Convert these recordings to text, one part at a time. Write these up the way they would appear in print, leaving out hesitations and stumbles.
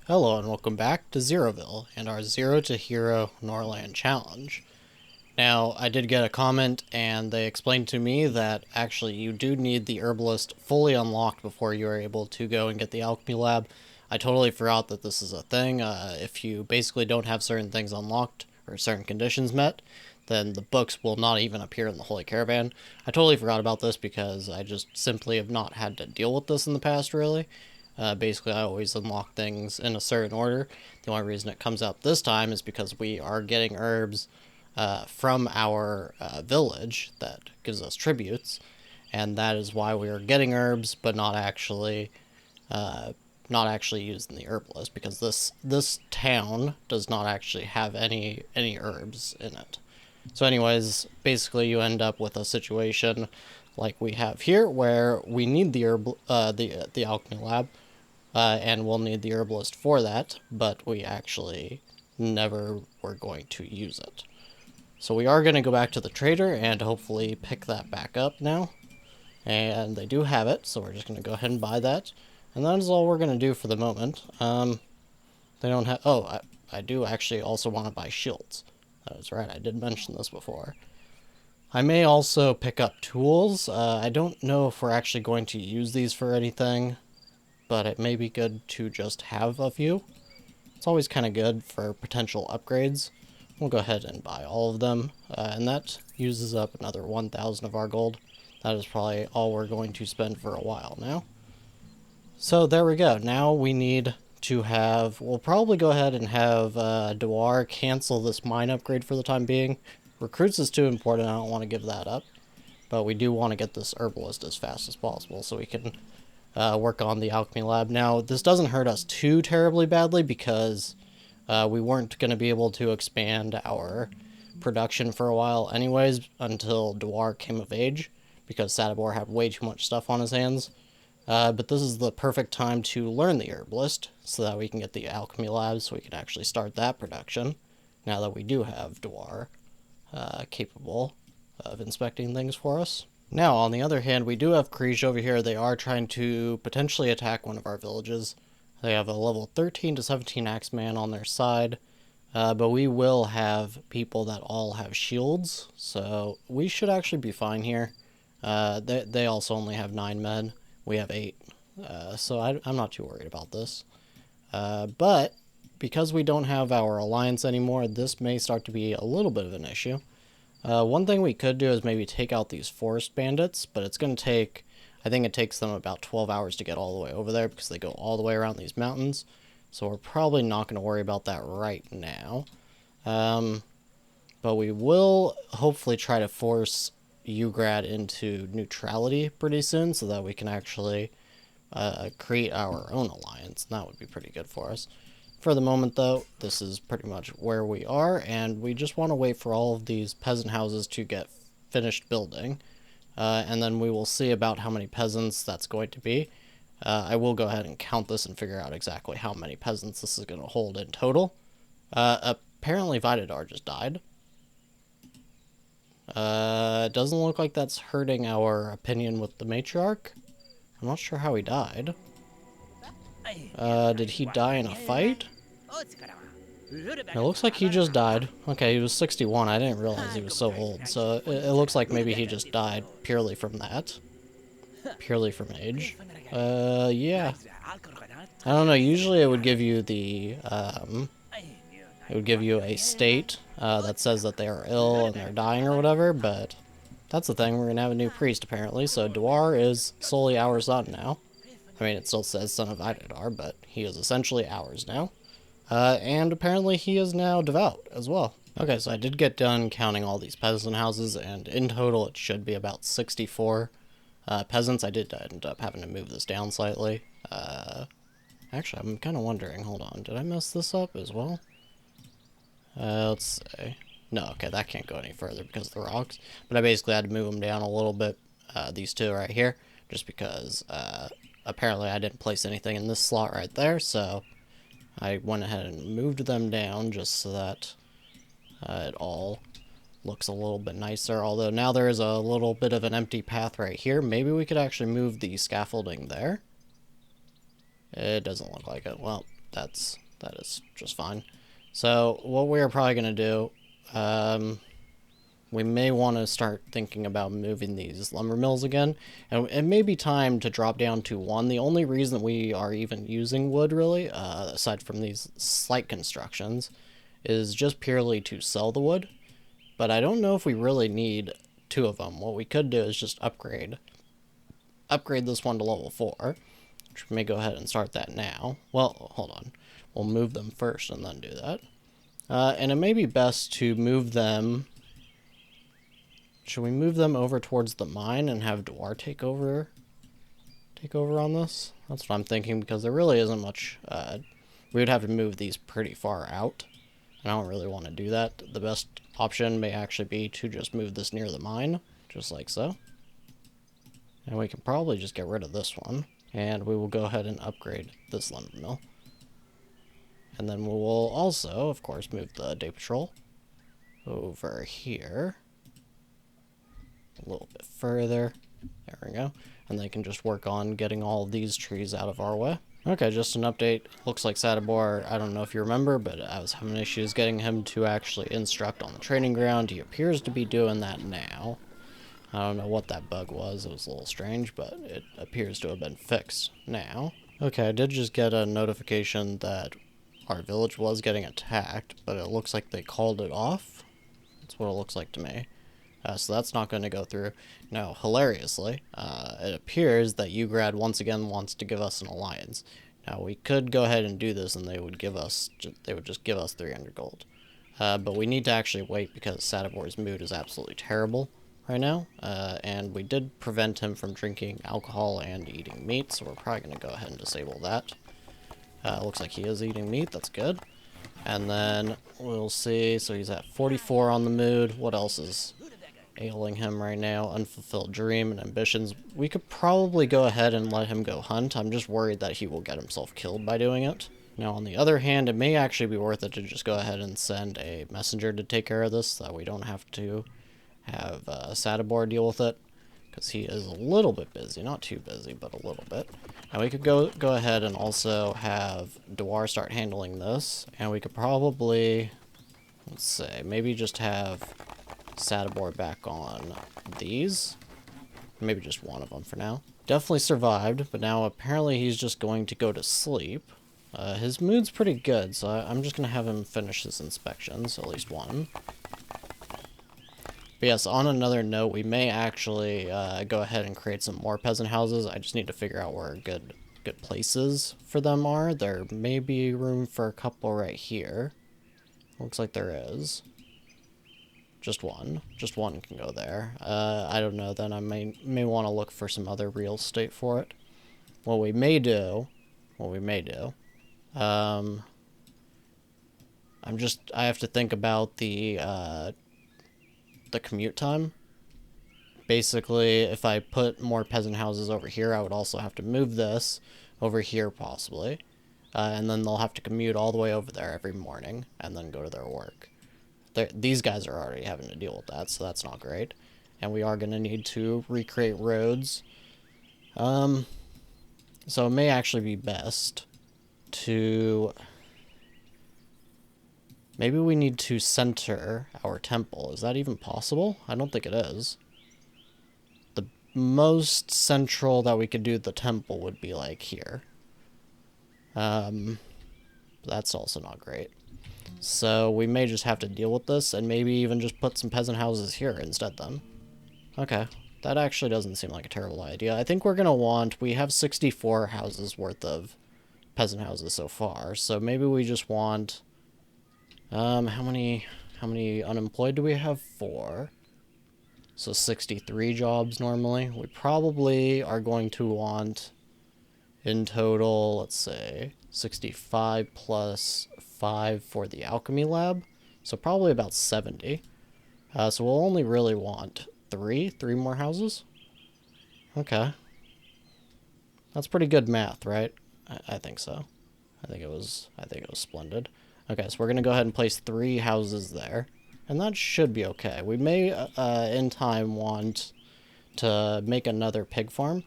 Hello and welcome back to Zeroville and our Zero to Hero Norland challenge. Now, I did get a comment and they explained to me that actually you do need the herbalist fully unlocked before you are able to go and get the alchemy lab. I totally forgot that this is a thing. If you basically don't have certain things unlocked or certain conditions met, then the books will not even appear in the Holy Caravan. I totally forgot about this because I just simply have not had to deal with this in the past, really. Basically, I always unlock things in a certain order. The only reason it comes out this time is because we are getting herbs from our village that gives us tributes, and that is why we are getting herbs, but not actually using the herbalist, because this town does not actually have any herbs in it. So, anyways, basically, you end up with a situation like we have here, where we need the the alchemy lab. And we'll need the herbalist for that, but we actually never were going to use it. So we are going to go back to the trader and hopefully pick that back up now. And they do have it, so we're just going to go ahead and buy that. And that is all we're going to do for the moment. They don't have... Oh, I do actually also want to buy shields. That was right, I did mention this before. I may also pick up tools. I don't know if we're actually going to use these for anything, but it may be good to just have a few. It's always kind of good for potential upgrades. We'll go ahead and buy all of them, and that uses up another 1,000 of our gold. That is probably all we're going to spend for a while now. So there we go. Now we need to have... We'll probably go ahead and have Dwar cancel this mine upgrade for the time being. Recruits is too important, I don't want to give that up. But we do want to get this herbalist as fast as possible so we can work on the alchemy lab. Now, this doesn't hurt us too terribly badly because we weren't going to be able to expand our production for a while anyways until Dwar came of age, because Sadibor had way too much stuff on his hands. But this is the perfect time to learn the herbalist so that we can get the alchemy lab so we can actually start that production now that we do have Dwar capable of inspecting things for us. Now, on the other hand, we do have Kriege over here. They are trying to potentially attack one of our villages. They have a level 13 to 17 Axeman on their side, but we will have people that all have shields, so we should actually be fine here. They also only have 9 men. We have 8, so I'm not too worried about this. But because we don't have our alliance anymore, this may start to be a little bit of an issue. One thing we could do is maybe take out these forest bandits, but it's going to take, I think it takes them about 12 hours to get all the way over there because they go all the way around these mountains. So we're probably not going to worry about that right now. But we will hopefully try to force Ugrad into neutrality pretty soon so that we can actually create our own alliance. And that would be pretty good for us. For the moment, though, this is pretty much where we are, and we just want to wait for all of these peasant houses to get finished building, and then we will see about how many peasants that's going to be. I will go ahead and count this and figure out exactly how many peasants this is going to hold in total. Apparently Vidadar just died. It doesn't look like that's hurting our opinion with the matriarch. I'm not sure how he died. Did he die in a fight? It looks like he just died. Okay, he was 61. I didn't realize he was so old. So it looks like maybe he just died purely from that. Purely from age. Yeah. I don't know. Usually it would give you the, it would give you a state that says that they are ill and they're dying or whatever, but that's the thing. We're going to have a new priest, apparently. So Dwar is solely our son now. I mean, it still says son of Idadar, but he is essentially ours now. And apparently he is now devout as well. Okay, so I did get done counting all these peasant houses, and in total it should be about 64 peasants. I did end up having to move this down slightly. Actually, I'm kind of wondering, hold on, did I mess this up as well? Let's see. No, okay, that can't go any further because of the rocks. But I basically had to move them down a little bit, these two right here, just because apparently I didn't place anything in this slot right there, so I went ahead and moved them down just so that it all looks a little bit nicer. Although now there is a little bit of an empty path right here. Maybe we could actually move the scaffolding there. It doesn't look like it. Well, that is just fine. So what we're probably going to do, we may want to start thinking about moving these lumber mills again. And it may be time to drop down to 1. The only reason we are even using wood, really, aside from these slight constructions, is just purely to sell the wood. But I don't know if we really need 2 of them. What we could do is just upgrade this one to level 4, which we may go ahead and start that now. Well, hold on. We'll move them first and then do that. And it may be best to move them... Should we move them over towards the mine and have Dwar take over on this? That's what I'm thinking, because there really isn't much... we would have to move these pretty far out, and I don't really want to do that. The best option may actually be to just move this near the mine, just like so. And we can probably just get rid of this one, and we will go ahead and upgrade this lumber mill. And then we will also, of course, move the day patrol over here. A little bit further. There we go. And they can just work on getting all of these trees out of our way. Okay, just an update. Looks like Sadibor, I don't know if you remember, but I was having issues getting him to actually instruct on the training ground. He appears to be doing that now. I don't know what that bug was. It was a little strange, but it appears to have been fixed now. Okay, I did just get a notification that our village was getting attacked, but it looks like they called it off. That's what it looks like to me. So that's not going to go through. Now, hilariously, it appears that Ugrad once again wants to give us an alliance. Now, we could go ahead and do this, and they would just give us 300 gold. But we need to actually wait, because Sadibor's mood is absolutely terrible right now. And we did prevent him from drinking alcohol and eating meat, so we're probably going to go ahead and disable that. Looks like he is eating meat. That's good. And then we'll see. So he's at 44 on the mood. What else is ailing him right now? Unfulfilled dream and ambitions. We could probably go ahead and let him go hunt. I'm just worried that he will get himself killed by doing it. Now, on the other hand, it may actually be worth it to just go ahead and send a messenger to take care of this, so that we don't have to have Sadibor deal with it, because he is a little bit busy. Not too busy, but a little bit. And we could go ahead and also have Dwar start handling this, and we could probably, let's say, maybe just have Sadibor back on these. Maybe just one of them for now. Definitely survived, but now apparently he's just going to go to sleep. His mood's pretty good, so I'm just going to have him finish his inspections, at least one. But yes, on another note, we may actually go ahead and create some more peasant houses. I just need to figure out where good places for them are. There may be room for a couple right here. Looks like there is. Just one can go there. I don't know, then I may want to look for some other real estate for it. What we may do, I have to think about the commute time. Basically, if I put more peasant houses over here, I would also have to move this over here possibly. And then they'll have to commute all the way over there every morning and then go to their work. These guys are already having to deal with that, so that's not great. And we are going to need to recreate roads. So it may actually be best to... Maybe we need to center our temple. Is that even possible? I don't think it is. The most central that we could do the temple would be like here. That's also not great. So we may just have to deal with this, and maybe even just put some peasant houses here instead then. Okay, that actually doesn't seem like a terrible idea. I think we're going to we have 64 houses worth of peasant houses so far, so maybe we just want, how many unemployed do we have? 4. So 63 jobs normally. We probably are going to want, in total, let's say, 65 plus 5 for the alchemy lab. So probably about 70. So we'll only really want 3 more houses. Okay. That's pretty good math, right? I think so. I think it was splendid. Okay, so we're going to go ahead and place 3 houses there. And that should be okay. We may, in time, want to make another pig farm.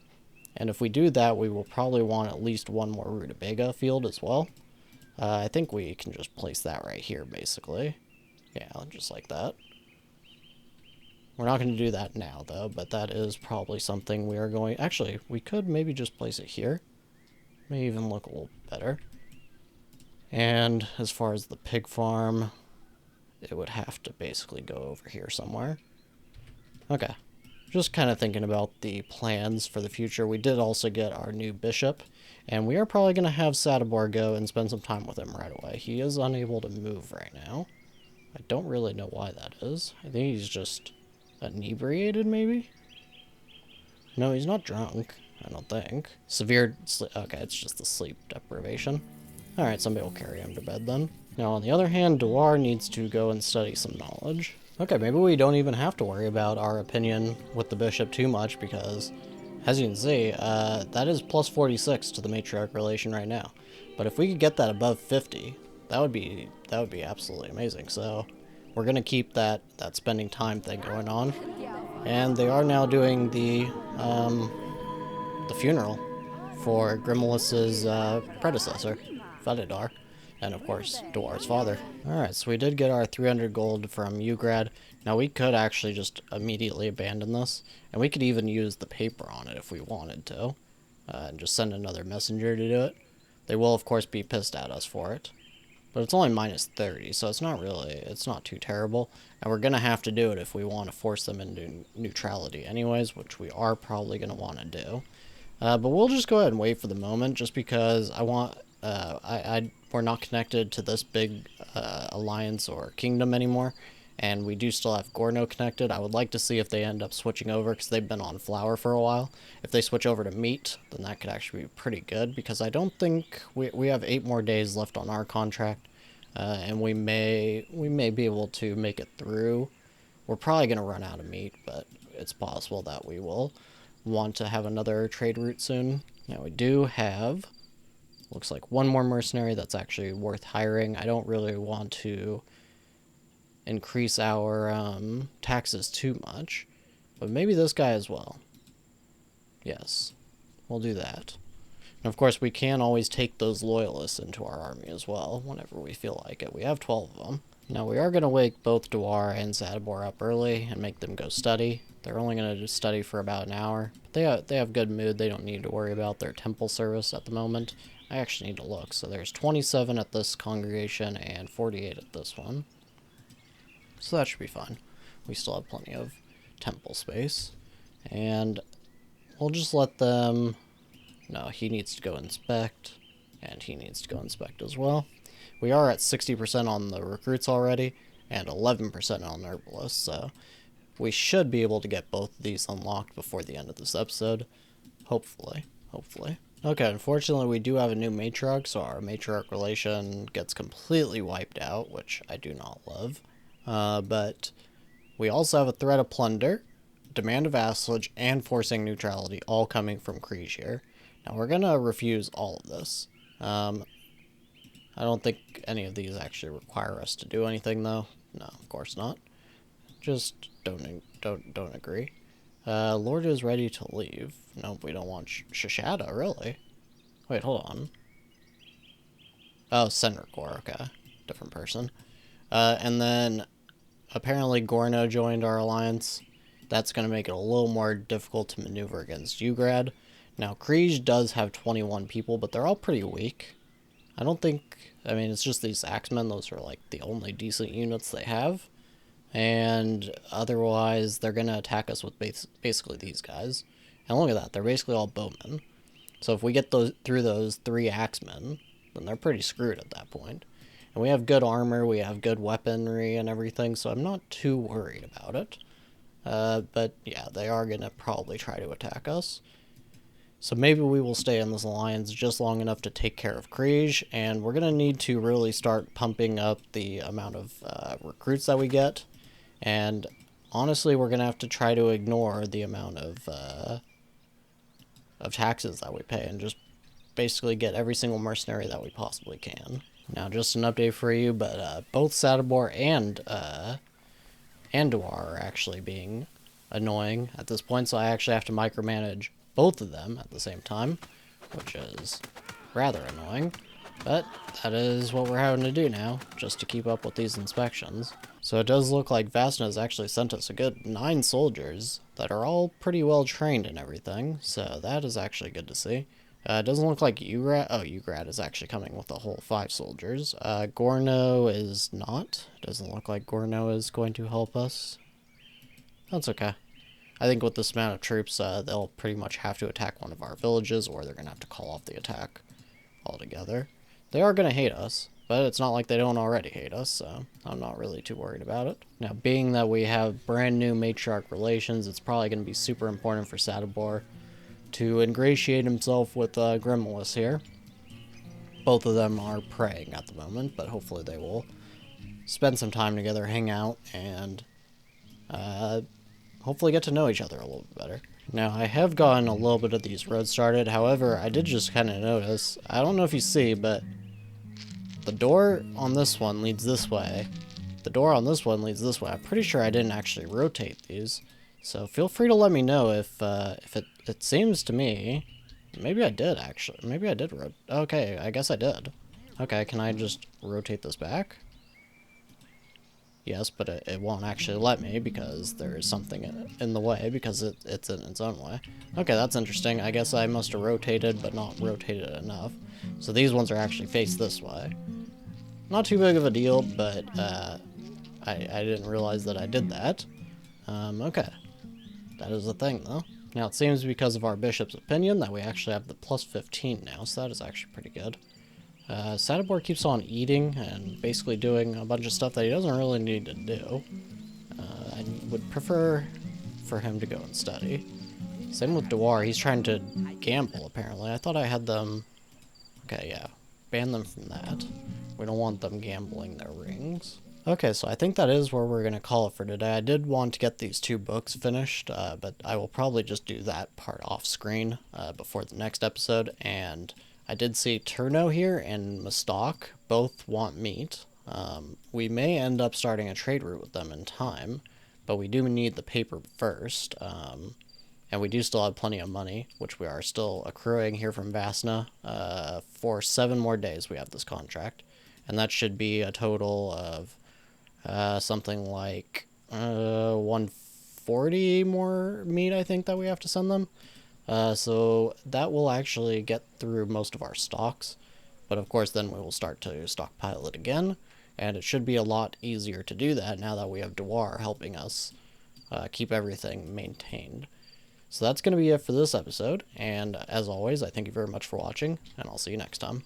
And if we do that, we will probably want at least one more rutabaga field as well. I think we can just place that right here, basically. Yeah, just like that. We're not going to do that now, though, but that is probably something we are going... Actually, we could maybe just place it here. May even look a little better. And as far as the pig farm, it would have to basically go over here somewhere. Okay. Just kind of thinking about the plans for the future. We did also get our new bishop, and we are probably going to have Sadibor go and spend some time with him right away. He is unable to move right now. I don't really know why that is. I think he's just inebriated, maybe? No, he's not drunk, I don't think. Severe sleep. Okay, it's just the sleep deprivation. Alright, somebody will carry him to bed then. Now, on the other hand, Dwar needs to go and study some knowledge. Okay, maybe we don't even have to worry about our opinion with the bishop too much, because, as you can see, that is plus 46 to the matriarch relation right now. But if we could get that above 50, that would be absolutely amazing. So, we're gonna keep that spending time thing going on. And they are now doing the funeral for Grimmelis's predecessor, Fedidar, and of course, Dwar's father. Alright, so we did get our 300 gold from Ugrad. Now we could actually just immediately abandon this, and we could even use the paper on it if we wanted to, and just send another messenger to do it. They will, of course, be pissed at us for it. But it's only minus 30, so it's not too terrible. And we're going to have to do it if we want to force them into neutrality anyways, which we are probably going to want to do. But we'll just go ahead and wait for the moment, just because I want... we're not connected to this big alliance or kingdom anymore, and we do still have Gorno connected. I would like to see if they end up switching over, because they've been on flour for a while. If they switch over to meat, then that could actually be pretty good, because I don't think... We have 8 more days left on our contract, and we may be able to make it through. We're probably going to run out of meat, but it's possible that we will want to have another trade route soon. Now we do have... Looks like one more mercenary that's actually worth hiring. I don't really want to increase our taxes too much, but maybe this guy as well. Yes, we'll do that. And of course, we can always take those loyalists into our army as well, whenever we feel like it. We have 12 of them. Now, we are going to wake both Dwar and Zadibor up early and make them go study. They're only going to study for about an hour. But they have good mood. They don't need to worry about their temple service at the moment. I actually need to look. So there's 27 at this congregation and 48 at this one. So that should be fine. We still have plenty of temple space. And we'll just let them... No, he needs to go inspect. And he needs to go inspect as well. We are at 60% on the recruits already, and 11% on herbalists, so we should be able to get both of these unlocked before the end of this episode. Hopefully. Okay, unfortunately we do have a new matriarch, so our matriarch relation gets completely wiped out, which I do not love. But we also have a threat of plunder, demand of vassalage, and forcing neutrality, all coming from Kriege here. Now we're gonna refuse all of this. I don't think any of these actually require us to do anything, though. No, of course not. Just don't agree. Lord is ready to leave. Nope, we don't want Shishada, really. Wait, hold on. Oh, Senricor, okay. Different person. And then, apparently Gorno joined our alliance. That's going to make it a little more difficult to maneuver against Ugrad. Now, Kriege does have 21 people, but they're all pretty weak. I don't think... I mean, it's just these axemen. Those are, like, the only decent units they have. And otherwise, they're going to attack us with basically these guys. And look at that. They're basically all bowmen. So if we get through those 3 axemen, then they're pretty screwed at that point. And we have good armor. We have good weaponry and everything. So I'm not too worried about it. But, yeah, they are going to probably try to attack us. So maybe we will stay in this alliance just long enough to take care of Kriege, and we're going to need to really start pumping up the amount of recruits that we get, and honestly we're going to have to try to ignore the amount of taxes that we pay, and just basically get every single mercenary that we possibly can. Now, just an update for you, but both Sadibor and Dwar are actually being annoying at this point, so I actually have to micromanage both of them at the same time, which is rather annoying. But that is what we're having to do now, just to keep up with these inspections. So it does look like Vasna has actually sent us a good 9 soldiers that are all pretty well trained and everything, so that is actually good to see. It doesn't look like Ugrad is actually coming with a whole 5 soldiers. Gorno is not. Doesn't look like Gorno is going to help us. That's okay. I think with this amount of troops, they'll pretty much have to attack one of our villages, or they're going to have to call off the attack altogether. They are going to hate us, but it's not like they don't already hate us, so I'm not really too worried about it. Now, being that we have brand new matriarch relations, it's probably going to be super important for Sadibor to ingratiate himself with Grimmelus here. Both of them are praying at the moment, but hopefully they will spend some time together, hang out, and hopefully get to know each other a little bit better. Now, I have gotten a little bit of these roads started. However, I did just kind of notice, I don't know if you see, but the door on this one leads this way. The door on this one leads this way. I'm pretty sure I didn't actually rotate these. So feel free to let me know if it seems to me, maybe I did actually. Maybe I did rotate. Okay, I guess I did. Okay, can I just rotate this back? Yes, but it won't actually let me because there is something in the way because it's in its own way. Okay, that's interesting. I guess I must have rotated, but not rotated enough. So these ones are actually faced this way. Not too big of a deal, but I didn't realize that I did that. Okay. That is the thing, though. Now, it seems because of our bishop's opinion that we actually have the plus 15 now, so that is actually pretty good. Sadibor keeps on eating and basically doing a bunch of stuff that he doesn't really need to do. I would prefer for him to go and study. Same with Dwar, he's trying to gamble, apparently. I thought I had them... Okay, yeah. Ban them from that. We don't want them gambling their rings. Okay, so I think that is where we're going to call it for today. I did want to get these 2 books finished, but I will probably just do that part off screen before the next episode. And I did see Turno here and Mustok both want meat. We may end up starting a trade route with them in time, but we do need the paper first. And we do still have plenty of money, which we are still accruing here from Vasna. For 7 more days we have this contract. And that should be a total of something like 140 more meat, I think, that we have to send them. So that will actually get through most of our stocks. But of course, then we will start to stockpile it again. And it should be a lot easier to do that now that we have Dwar helping us keep everything maintained. So that's going to be it for this episode. And as always, I thank you very much for watching, and I'll see you next time.